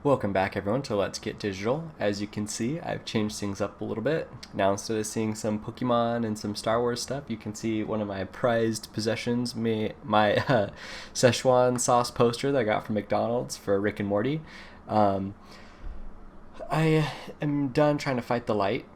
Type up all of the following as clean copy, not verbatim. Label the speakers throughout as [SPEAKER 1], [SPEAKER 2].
[SPEAKER 1] Welcome back everyone to Let's Get Digital. As you can see, I've changed things up a little bit. Now instead of seeing some Pokemon and some Star Wars stuff, you can see one of my prized possessions, my Szechuan sauce poster that I got from McDonald's for Rick and Morty. I am done trying to fight the light,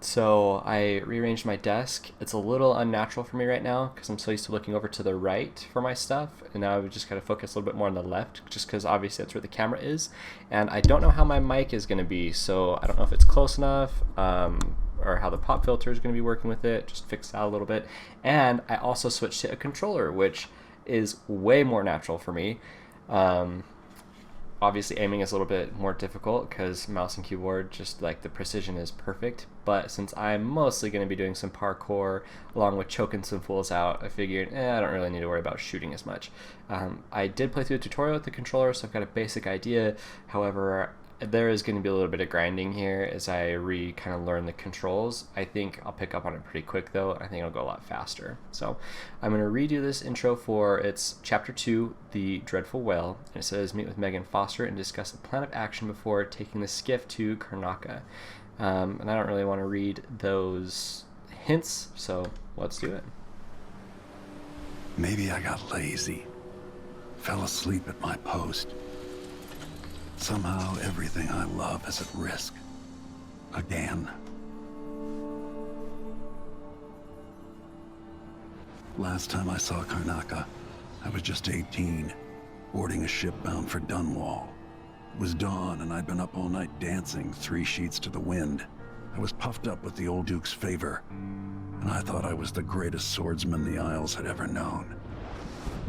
[SPEAKER 1] so I rearranged my desk. It's a little unnatural for me right now because I'm so used to looking over to the right for my stuff, and now I would just kind of focus a little bit more on the left just because obviously that's where the camera is, and I don't know how my mic is going to be, so I don't know if it's close enough or how the pop filter is going to be working with it. Just fix that a little bit. And I also switched to a controller, which is way more natural for me. Obviously aiming is a little bit more difficult because mouse and keyboard, just like the precision is perfect, but since I'm mostly going to be doing some parkour along with choking some fools out, I figured I don't really need to worry about shooting as much. I did play through the tutorial with the controller, so I've got a basic idea. However, there is going to be a little bit of grinding here as I kind of learn the controls. I think I'll pick up on it pretty quick though. I think it'll go a lot faster. So I'm going to redo this intro for its Chapter 2, The Dreadful Whale. And it says, meet with Megan Foster and discuss a plan of action before taking the skiff to Karnaca. And I don't really want to read those hints, so let's do it.
[SPEAKER 2] Maybe I got lazy. Fell asleep at my post. Somehow everything I love is at risk. Again. Last time I saw Karnaca, I was just 18, boarding a ship bound for Dunwall. It was dawn and I'd been up all night dancing 3 sheets to the wind. I was puffed up with the old Duke's favor, and I thought I was the greatest swordsman the Isles had ever known.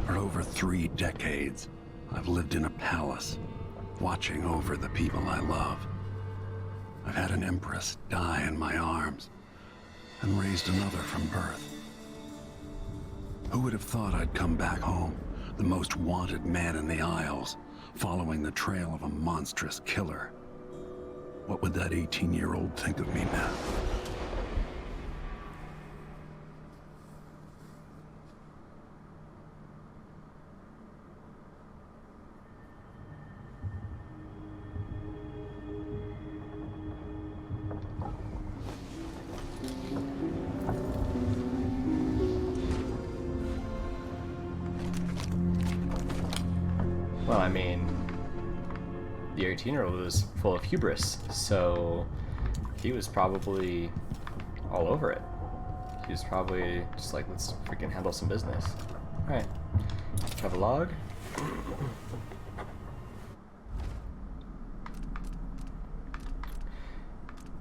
[SPEAKER 2] For over 3 decades, I've lived in a palace, watching over the people I love. I've had an empress die in my arms, and raised another from birth. Who would have thought I'd come back home, the most wanted man in the Isles, following the trail of a monstrous killer? What would that 18-year-old think of me now?
[SPEAKER 1] Well, I mean, the 18-year-old was full of hubris, so he was probably all over it. He was probably just like, let's freaking handle some business. Alright, have a log.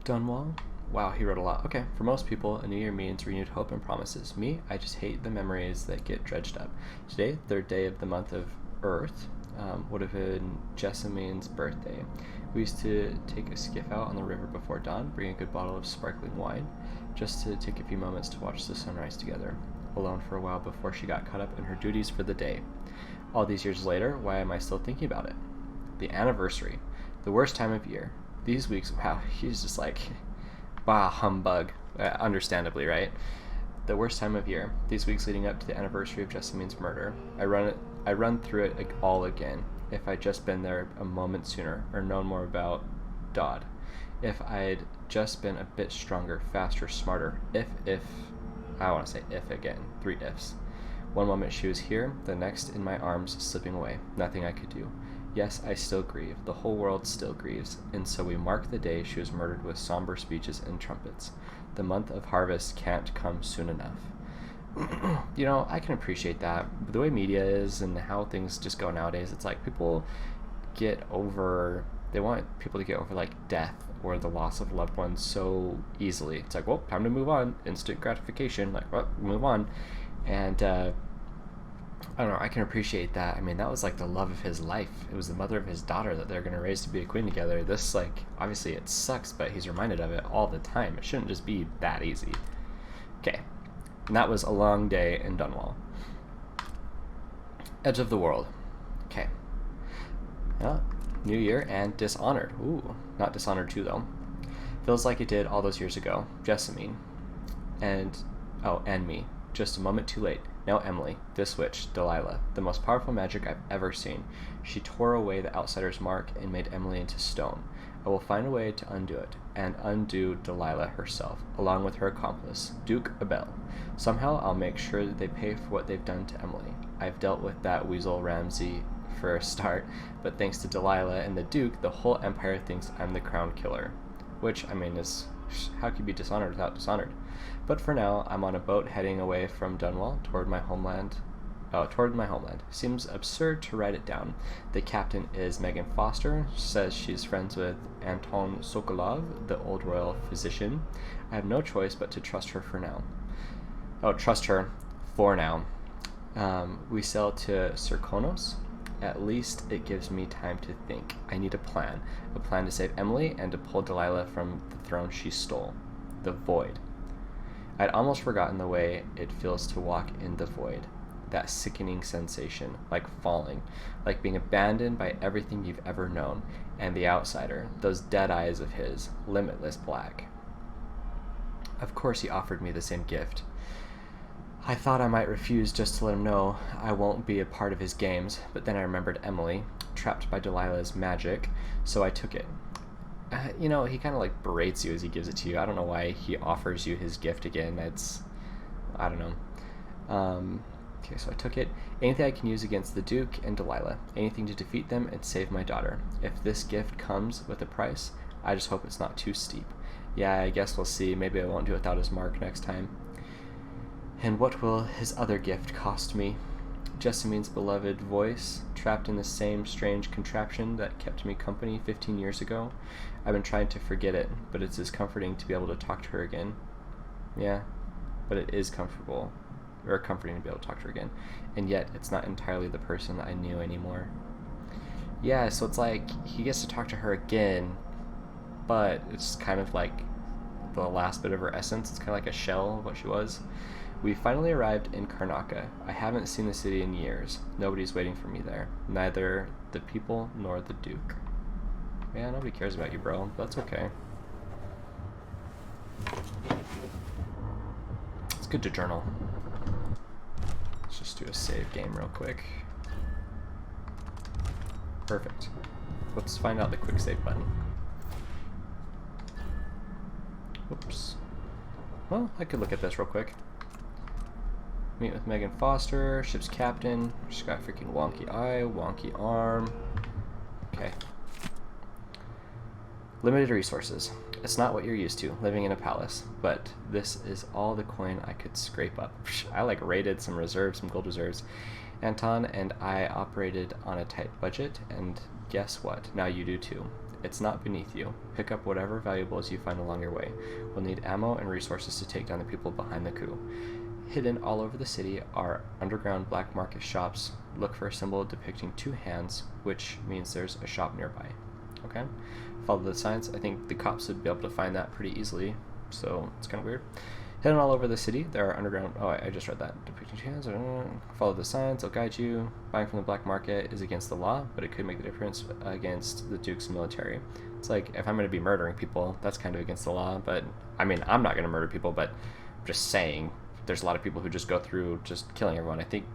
[SPEAKER 1] Dunwall? Wow, he wrote a lot. Okay, for most people, a new year means renewed hope and promises. Me, I just hate the memories that get dredged up. Today, 3rd day of the month of Earth, would have been Jessamine's birthday. We used to take a skiff out on the river before dawn, bring a good bottle of sparkling wine, just to take a few moments to watch the sunrise together, alone for a while before she got caught up in her duties for the day. All these years later, why am I still thinking about it? The anniversary, the worst time of year. These weeks, wow, he's just like, bah, humbug, understandably, right? The worst time of year. These weeks leading up to the anniversary of Jessamine's murder. I run through it all again. If I'd just been there a moment sooner, or known more about Dodd. If I'd just been a bit stronger, faster, smarter. I want to say if again. 3 ifs. One moment she was here, the next in my arms, slipping away. Nothing I could do. Yes, I still grieve. The whole world still grieves. And so we mark the day she was murdered with somber speeches and trumpets. The month of harvest can't come soon enough. You know, I can appreciate that. The way media is and how things just go nowadays, it's like people they want people to get over like death or the loss of loved ones so easily. It's like, well, time to move on. Instant gratification. Like, well, move on. And I don't know, I can appreciate that. I mean, that was like the love of his life. It was the mother of his daughter that they're going to raise to be a queen together. This, like, obviously it sucks, but he's reminded of it all the time. It shouldn't just be that easy. Okay. And that was a long day in Dunwall. Edge of the World. Okay. Well, New Year and Dishonored. Ooh, not Dishonored 2 though. Feels like it did all those years ago. Jessamine. And me. Just a moment too late. Now Emily, this witch, Delilah, the most powerful magic I've ever seen. She tore away the outsider's mark and made Emily into stone. I will find a way to undo it, and undo Delilah herself, along with her accomplice, Duke Abel. Somehow I'll make sure that they pay for what they've done to Emily. I've dealt with that weasel Ramsay for a start, but thanks to Delilah and the Duke, the whole empire thinks I'm the crown killer. Which, I mean, is how could you be dishonored without Dishonored? But for now, I'm on a boat heading away from Dunwall toward my homeland. Seems absurd to write it down. The captain is Megan Foster, says she's friends with Anton Sokolov, the old royal physician. I have no choice but to trust her for now. Oh, trust her for now. We sail to Serkonos. At least it gives me time to think. I need a plan to save Emily and to pull Delilah from the throne she stole. The void. I'd almost forgotten the way it feels to walk in the void. That sickening sensation, like falling, like being abandoned by everything you've ever known, and the outsider, those dead eyes of his, limitless black. Of course he offered me the same gift. I thought I might refuse just to let him know I won't be a part of his games, but then I remembered Emily, trapped by Delilah's magic, so I took it. He kind of like berates you as he gives it to you. I don't know why he offers you his gift again. I don't know. Okay, so I took it. Anything I can use against the Duke and Delilah. Anything to defeat them and save my daughter. If this gift comes with a price, I just hope it's not too steep. Yeah, I guess we'll see. Maybe I won't do it without his mark next time. And what will his other gift cost me? Jessamine's beloved voice, trapped in the same strange contraption that kept me company 15 years ago. I've been trying to forget it, but it's as comforting to be able to talk to her again. Yeah, but it is comforting to be able to talk to her again. And yet, it's not entirely the person I knew anymore. Yeah, so it's like, he gets to talk to her again, but it's kind of like the last bit of her essence. It's kind of like a shell of what she was. We finally arrived in Karnaca. I haven't seen the city in years. Nobody's waiting for me there. Neither the people nor the Duke. Yeah, nobody cares about you, bro. That's okay. It's good to journal. Let's just do a save game real quick. Perfect. Let's find out the quick save button. Oops. Well, I could look at this real quick. Meet with Megan Foster, ship's captain. She's got a freaking wonky eye, wonky arm. Okay. Limited resources. It's not what you're used to, living in a palace, but this is all the coin I could scrape up. I raided some reserves, some gold reserves. Anton and I operated on a tight budget, and guess what? Now you do too. It's not beneath you. Pick up whatever valuables you find along your way. We'll need ammo and resources to take down the people behind the coup. Hidden all over the city are underground black market shops. Look for a symbol depicting two hands, which means there's a shop nearby. Okay? Follow the signs. I think the cops would be able to find that pretty easily, so it's kind of weird. Hidden all over the city, there are underground... Oh, I just read that. Depicting two hands. Follow the signs. They'll guide you. Buying from the black market is against the law, but it could make the difference against the Duke's military. It's like, if I'm going to be murdering people, that's kind of against the law, but... I mean, I'm not going to murder people, but I'm just saying... There's a lot of people who just go through just killing everyone. I think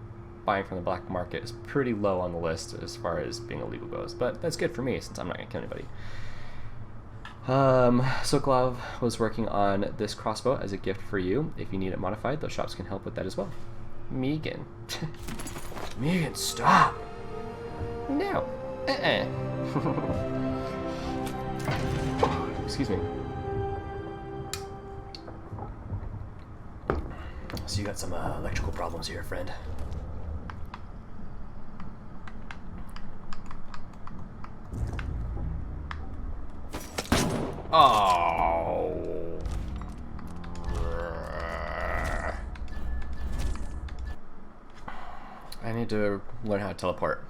[SPEAKER 1] buying from the black market is pretty low on the list as far as being illegal goes, but that's good for me since I'm not going to kill anybody. Sokolov was working on this crossbow as a gift for you. If you need it modified, those shops can help with that as well. Megan. Megan, stop! No. Excuse me. So you got some electrical problems here, friend. Oh. I need to learn how to teleport.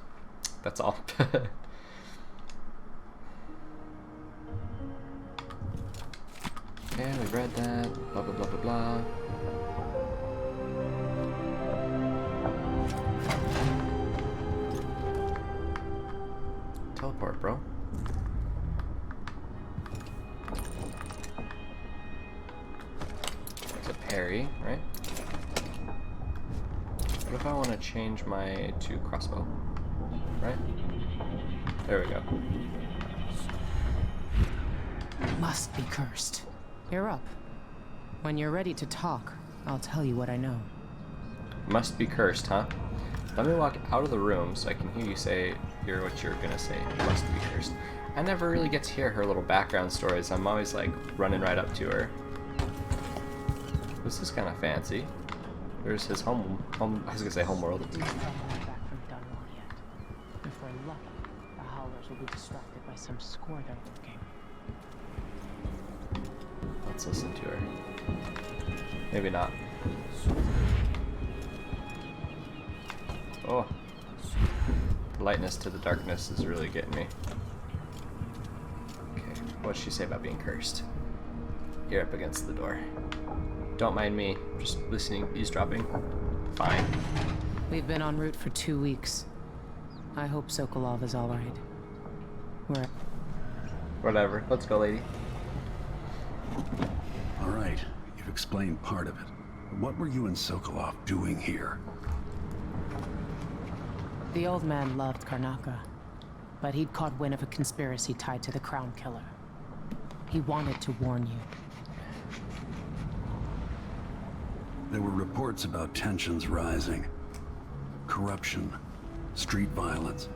[SPEAKER 1] That's all. Okay, we've read that. Blah, blah, blah, blah, blah. Teleport, bro. There's a parry, right? want to change my to crossbow. Right? There we go.
[SPEAKER 3] Must be cursed. You're up. When you're ready to talk, I'll tell you what I know.
[SPEAKER 1] Must be cursed, huh? Let me walk out of the room so I can hear you hear what you're gonna say. Must be cursed. I never really get to hear her little background stories. I'm always like running right up to her. This is kind of fancy. There's his home. I was gonna say homeworld.
[SPEAKER 3] We haven't come back from Dunwall yet. If we're lucky, the Howlers will be distracted by some score they're working.
[SPEAKER 1] Let's listen to her. Maybe not. Oh. The lightness to the darkness is really getting me. Okay, what'd she say about being cursed? You're up against the door. Don't mind me, just listening, eavesdropping. Fine.
[SPEAKER 3] We've been en route for 2 weeks. I hope Sokolov is alright.
[SPEAKER 1] Whatever, let's go, lady.
[SPEAKER 2] All right, you've explained part of it. What were you and Sokolov doing here?
[SPEAKER 3] The old man loved Karnaka, but he'd caught wind of a conspiracy tied to the Crown Killer. He wanted to warn you.
[SPEAKER 2] There were reports about tensions rising. Corruption, street violence.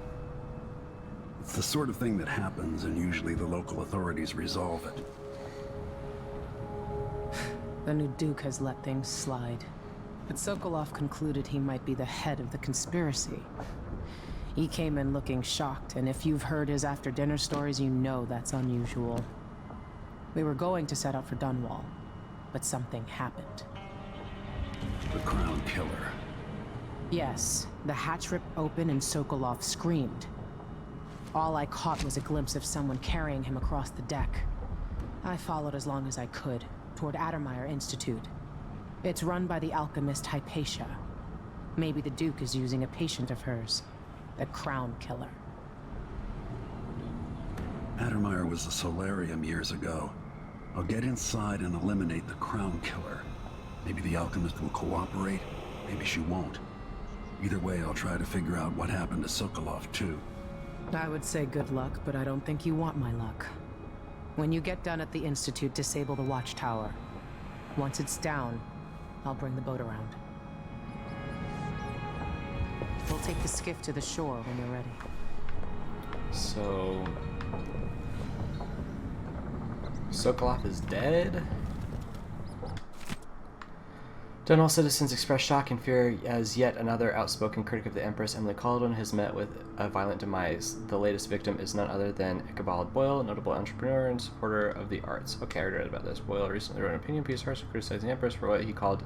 [SPEAKER 2] It's the sort of thing that happens, and usually the local authorities resolve it.
[SPEAKER 3] The new Duke has let things slide, but Sokolov concluded he might be the head of the conspiracy. He came in looking shocked, and if you've heard his after-dinner stories, you know that's unusual. We were going to set out for Dunwall, but something happened.
[SPEAKER 2] The Crown Killer.
[SPEAKER 3] Yes, the hatch ripped open and Sokolov screamed. All I caught was a glimpse of someone carrying him across the deck. I followed as long as I could, toward Addermeyer Institute. It's run by the alchemist Hypatia. Maybe the Duke is using a patient of hers, the Crown Killer.
[SPEAKER 2] Addermeyer was a solarium years ago. I'll get inside and eliminate the Crown Killer. Maybe the alchemist will cooperate, maybe she won't. Either way, I'll try to figure out what happened to Sokolov, too.
[SPEAKER 3] I would say good luck, but I don't think you want my luck. When you get done at the Institute, disable the watchtower. Once it's down, I'll bring the boat around. We'll take the skiff to the shore when you're ready.
[SPEAKER 1] So... Sokolov is dead? Dunwall citizens express shock and fear as yet another outspoken critic of the Empress, Emily Caldwell, has met with a violent demise. The latest victim is none other than Ichabod Boyle, a notable entrepreneur and supporter of the arts. Okay, I already read about this. Boyle recently wrote an opinion piece harshly criticizing the Empress for what he called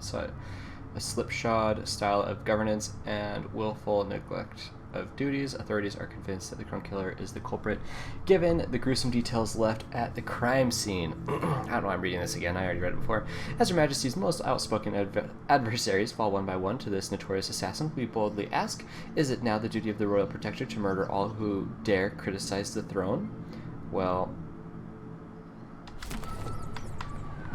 [SPEAKER 1] a slipshod style of governance and willful neglect of duties. Authorities are convinced that the Crown Killer is the culprit, given the gruesome details left at the crime scene. I don't know why I'm reading this again. I already read it before. As Her Majesty's most outspoken adversaries fall one by one to this notorious assassin, we boldly ask, is it now the duty of the Royal Protector to murder all who dare criticize the throne? Well,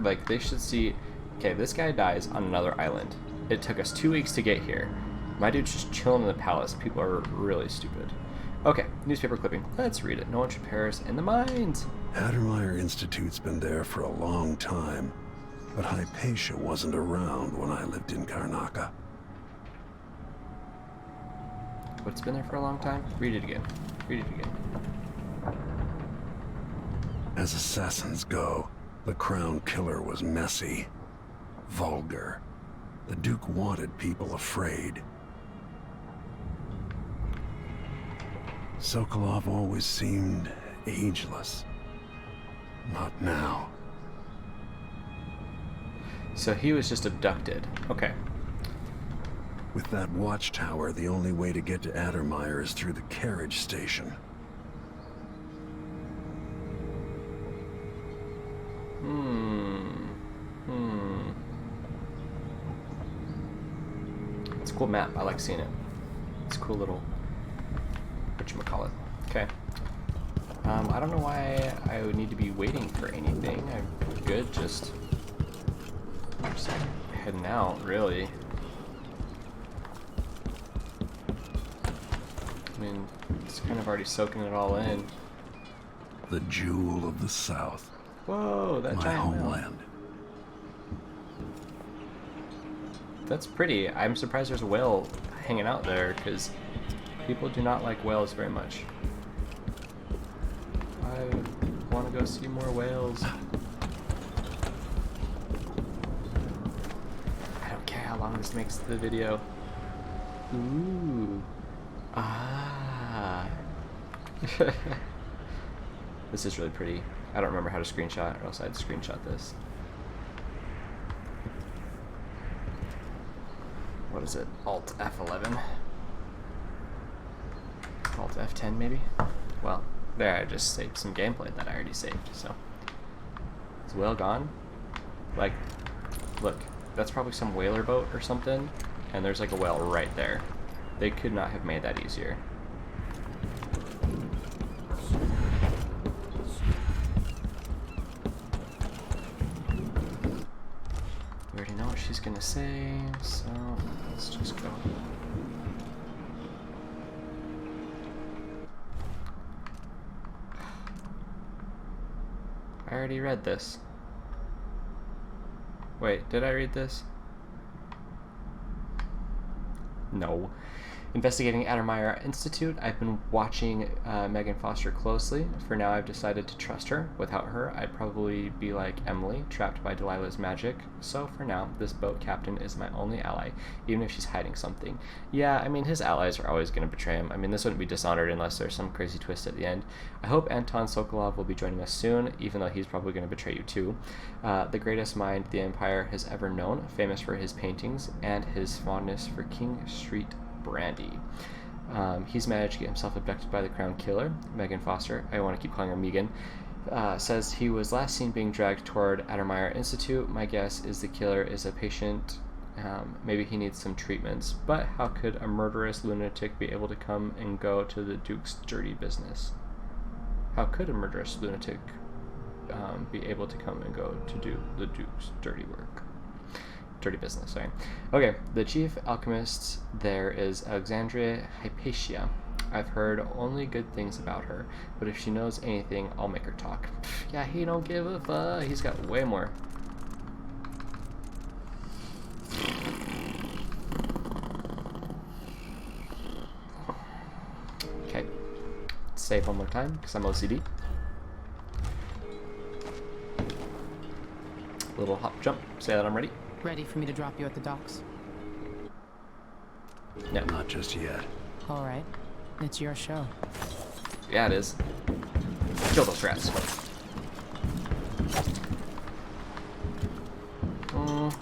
[SPEAKER 1] like, they should see... Okay, this guy dies on another island. It took us 2 weeks to get here. My dude's just chilling in the palace. People are really stupid. Okay, newspaper clipping. Let's read it. No one should perish in the mines.
[SPEAKER 2] Addermeyer Institute's been there for a long time, but Hypatia wasn't around when I lived in Karnaka.
[SPEAKER 1] What's been there for a long time? Read it again. Read it again.
[SPEAKER 2] As assassins go, the Crown Killer was messy, vulgar. The Duke wanted people afraid. Sokolov always seemed ageless. Not now.
[SPEAKER 1] So he was just abducted. Okay.
[SPEAKER 2] With that watchtower, the only way to get to Addermeyer is through the carriage station.
[SPEAKER 1] It's a cool map. I like seeing it. It's a cool little... whatchamacallit. Okay. I don't know why I would need to be waiting for anything. I'm good, just heading out, really. I mean, it's kind of already soaking it all in.
[SPEAKER 2] The jewel of the South.
[SPEAKER 1] Whoa, that
[SPEAKER 2] My
[SPEAKER 1] giant whale.
[SPEAKER 2] homeland.
[SPEAKER 1] That's pretty. I'm surprised there's a whale hanging out there, because people do not like whales very much. I want to go see more whales. I don't care how long this makes the video. Ooh. Ah. This is really pretty. I don't remember how to screenshot, or else I'd screenshot this. What is it? Alt F11? Alt F10 maybe? Well, there, I just saved some gameplay that I already saved, so. Is the whale gone? Like, look, that's probably some whaler boat or something, and there's like a whale right there. They could not have made that easier. We already know what she's gonna say, so let's just go. I already read this. Wait, did I read this? No. Investigating Addermeyer Institute. I've been watching Megan Foster closely. For now, I've decided to trust her. Without her, I'd probably be like Emily, trapped by Delilah's magic. So for now, this boat captain is my only ally, even if she's hiding something. Yeah, I mean, his allies are always going to betray him. I mean, this wouldn't be Dishonored unless there's some crazy twist at the end. I hope Anton Sokolov will be joining us soon, even though he's probably going to betray you too. The greatest mind the Empire has ever known, famous for his paintings and his fondness for King Street brandy. He's managed to get himself abducted by the Crown Killer. Megan Foster, I want to keep calling her Megan, says he was last seen being dragged toward Addermeyer Institute. My guess is the killer is a patient. Maybe he needs some treatments. But how could a murderous lunatic be able to come and go to the Duke's dirty business? How could a murderous lunatic be able to come and go to do the Duke's dirty work? Dirty business, sorry. Okay, the chief alchemist there is Alexandria Hypatia. I've heard only good things about her, but if she knows anything, I'll make her talk. Yeah, he don't give a fuck. He's got way more. Okay, save one more time, because I'm OCD. Little hop jump, say that I'm ready.
[SPEAKER 3] Ready for me to drop you at the docks?
[SPEAKER 1] No.
[SPEAKER 2] Not just yet.
[SPEAKER 3] All right. It's your show.
[SPEAKER 1] Yeah, it is. Kill those rats.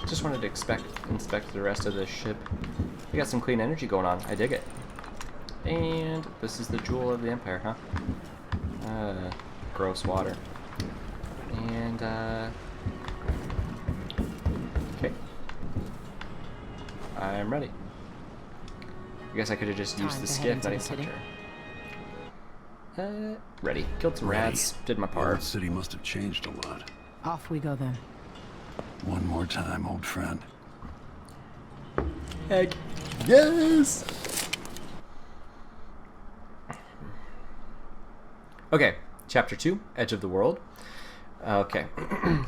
[SPEAKER 1] Just wanted to inspect the rest of this ship. We got some clean energy going on. I dig it. And this is the jewel of the Empire, huh? Gross water. And, okay. I'm ready. I guess I could have just used the skiff, not even touched her. Ready. Killed some rats, did my
[SPEAKER 2] The
[SPEAKER 1] part.
[SPEAKER 2] old city must have changed a lot.
[SPEAKER 3] Off we go then.
[SPEAKER 2] One more time, old friend.
[SPEAKER 1] Heck, yes! Okay, chapter 2, Edge of the World. Okay. In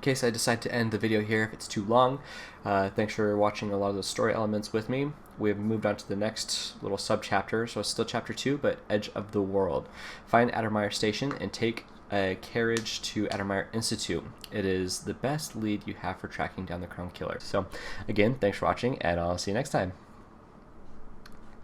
[SPEAKER 1] case I decide to end the video here if it's too long, thanks for watching a lot of the story elements with me. We've moved on to the next little sub-chapter, so it's still chapter 2, but Edge of the World. Find Addermeyer Station and take a carriage to Addermeyer Institute. It is the best lead you have for tracking down the Crown Killer. So, again, thanks for watching, and I'll see you next time.